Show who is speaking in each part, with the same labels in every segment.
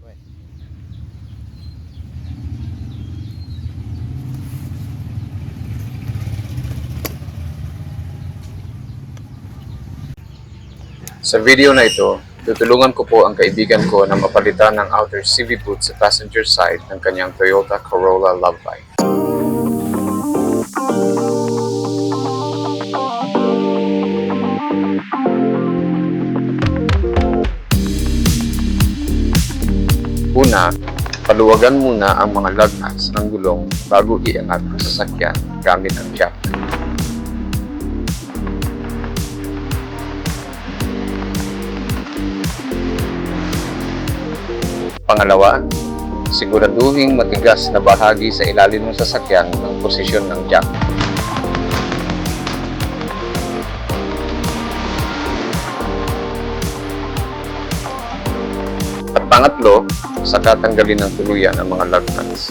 Speaker 1: Sa video na ito, tutulungan ko po ang kaibigan ko na mapalitan ng outer CV boot sa passenger side ng kanyang Toyota Corolla Lovelife. Una, paluwagan muna ang mga lug nuts ng gulong bago iangat ang sasakyan gamit ang jack. Pangalawa, siguraduhing matigas na bahagi sa ilalim ng sasakyan ang posisyon ng jack. At pangatlo, saka tanggalin ng tuluyan ang mga lug nuts.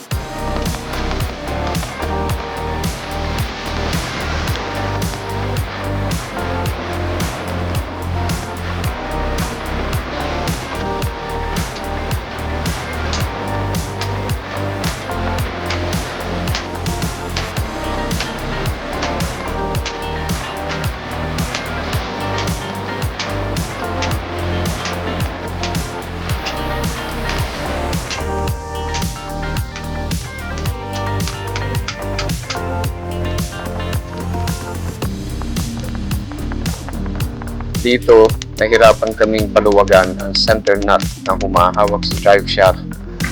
Speaker 1: Dito, nahirapan kaming paluwagan ang center nut na humahawak sa drive shaft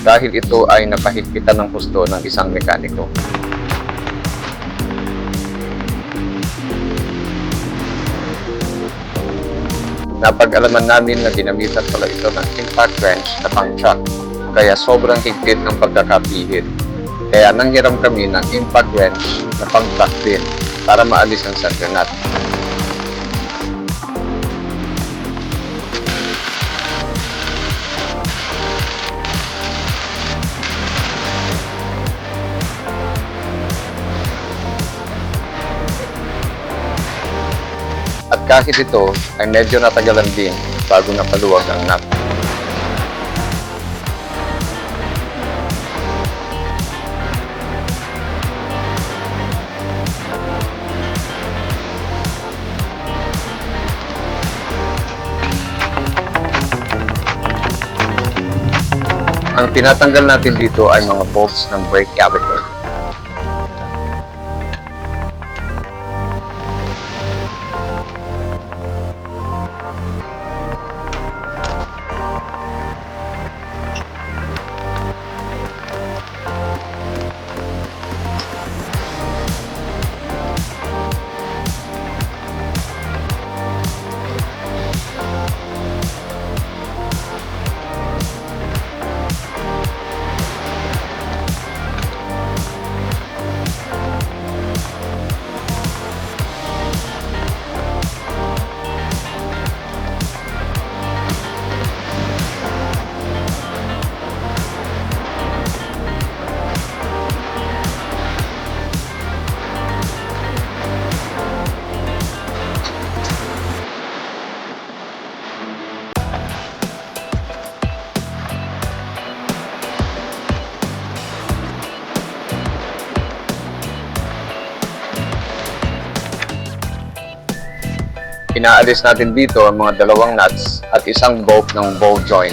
Speaker 1: dahil ito ay napahigpitan ng husto ng isang mekaniko. Napag-alaman namin na ginamitan pala ito ng impact wrench na pang-chuck, kaya sobrang higpit ang pagkakapihit. Kaya nanghiram kami ng impact wrench na pang-chuck din para maalis ang center nut. At kahit ito ay medyo natagalan din bago napaluwag ang nut. Ang tinatanggal natin dito ay mga bolts ng brake caliper. Inaalis natin dito ang mga dalawang nuts at isang bolt ng ball joint.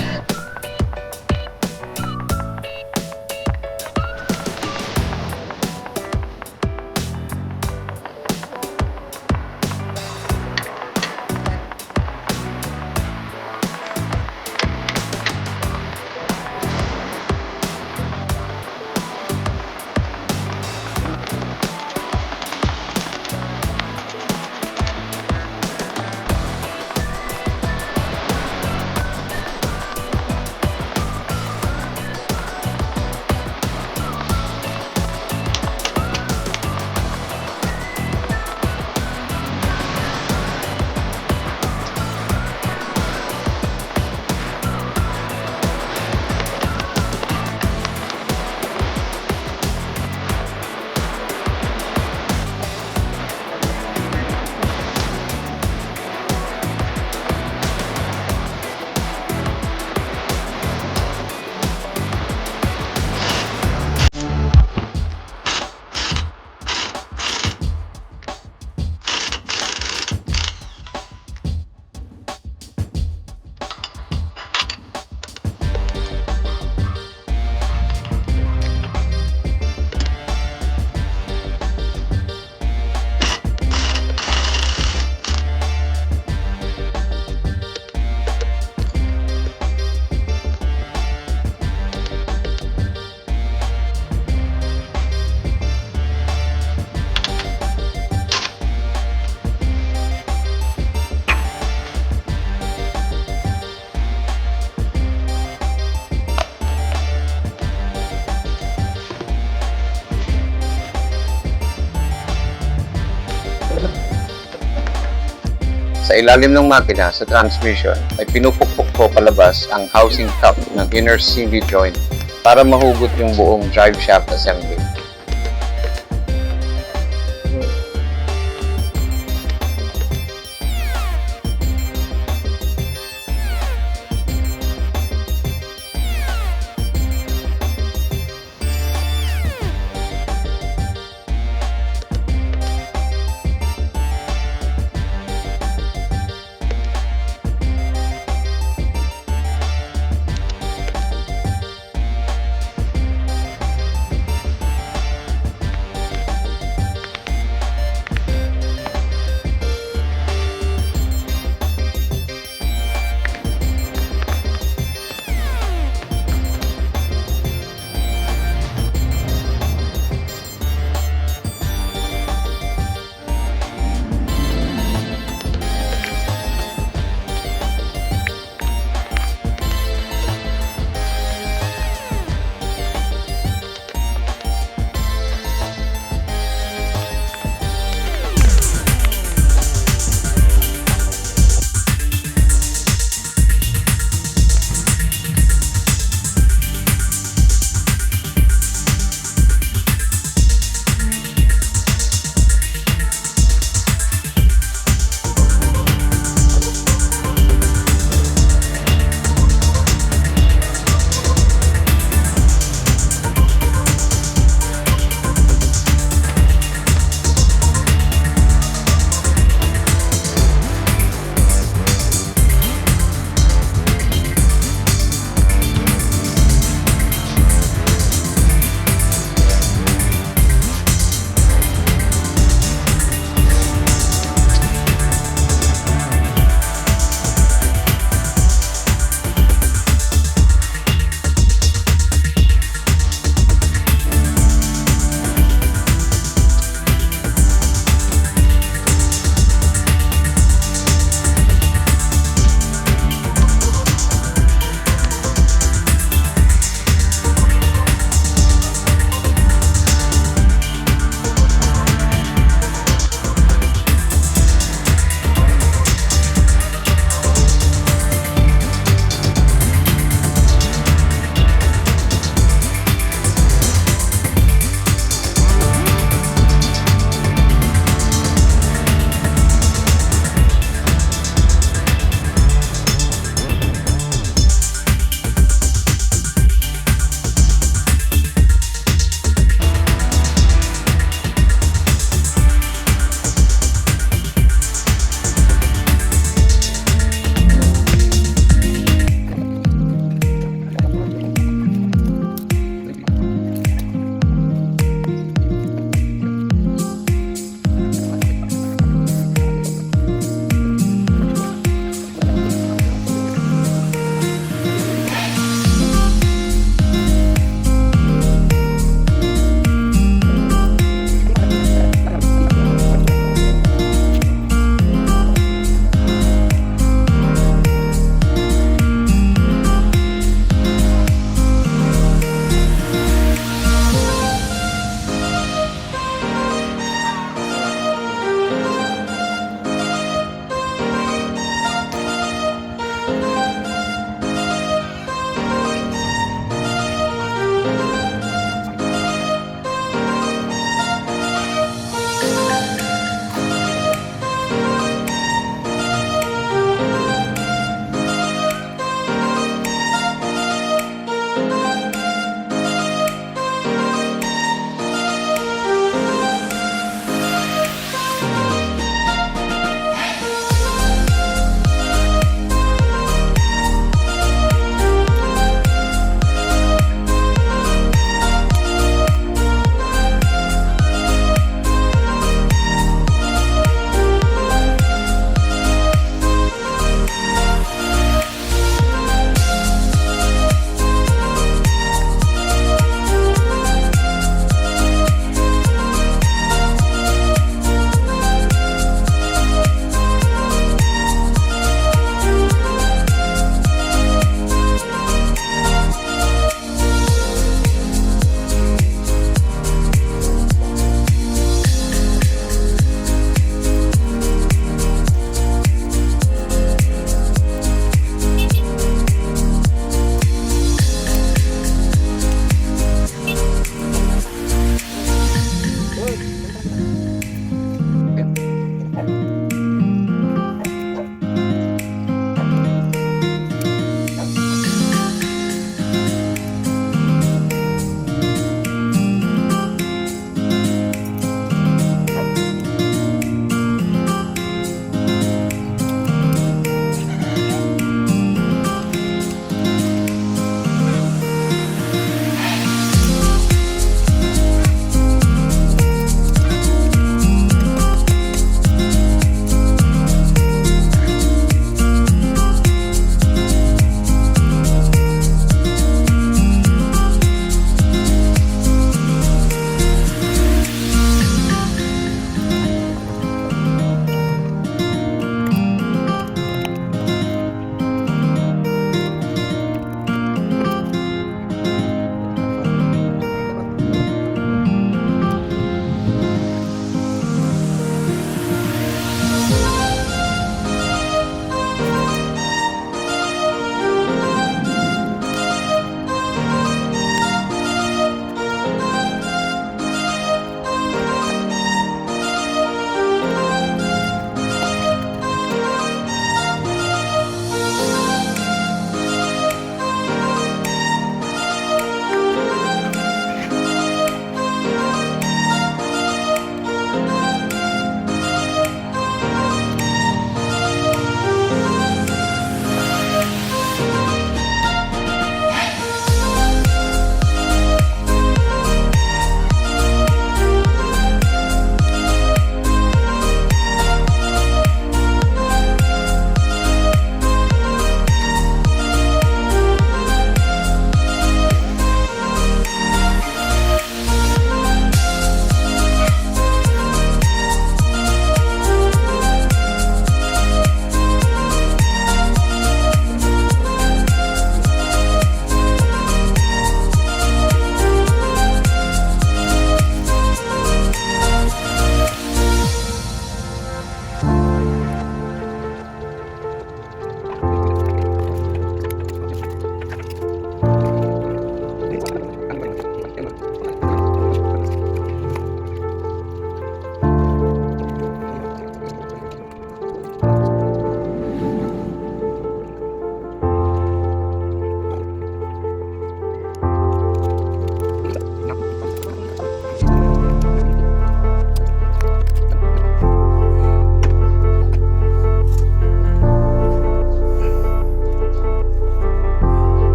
Speaker 1: Sa ilalim ng makina sa transmission ay pinupukpok ko palabas ang housing cup ng inner CV joint para mahugot yung buong drive shaft assembly.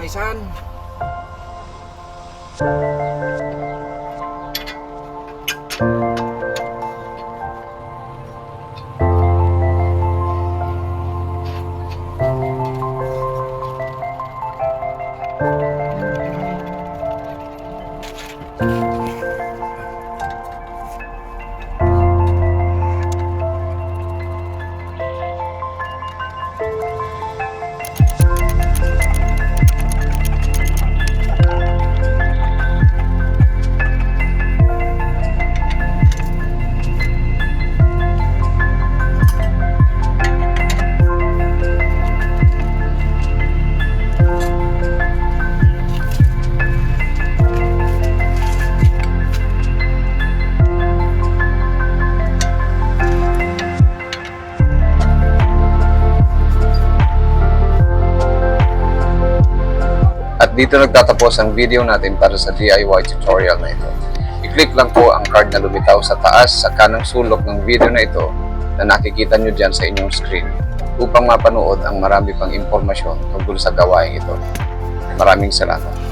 Speaker 2: pawis-pawisan.
Speaker 1: At dito nagtatapos ang video natin para sa DIY tutorial na ito. I-click lang po ang card na lumitaw sa taas sa kanang sulok ng video na ito na nakikita nyo dyan sa inyong screen upang mapanood ang marami pang impormasyon tungkol sa gawain ito. Maraming salamat.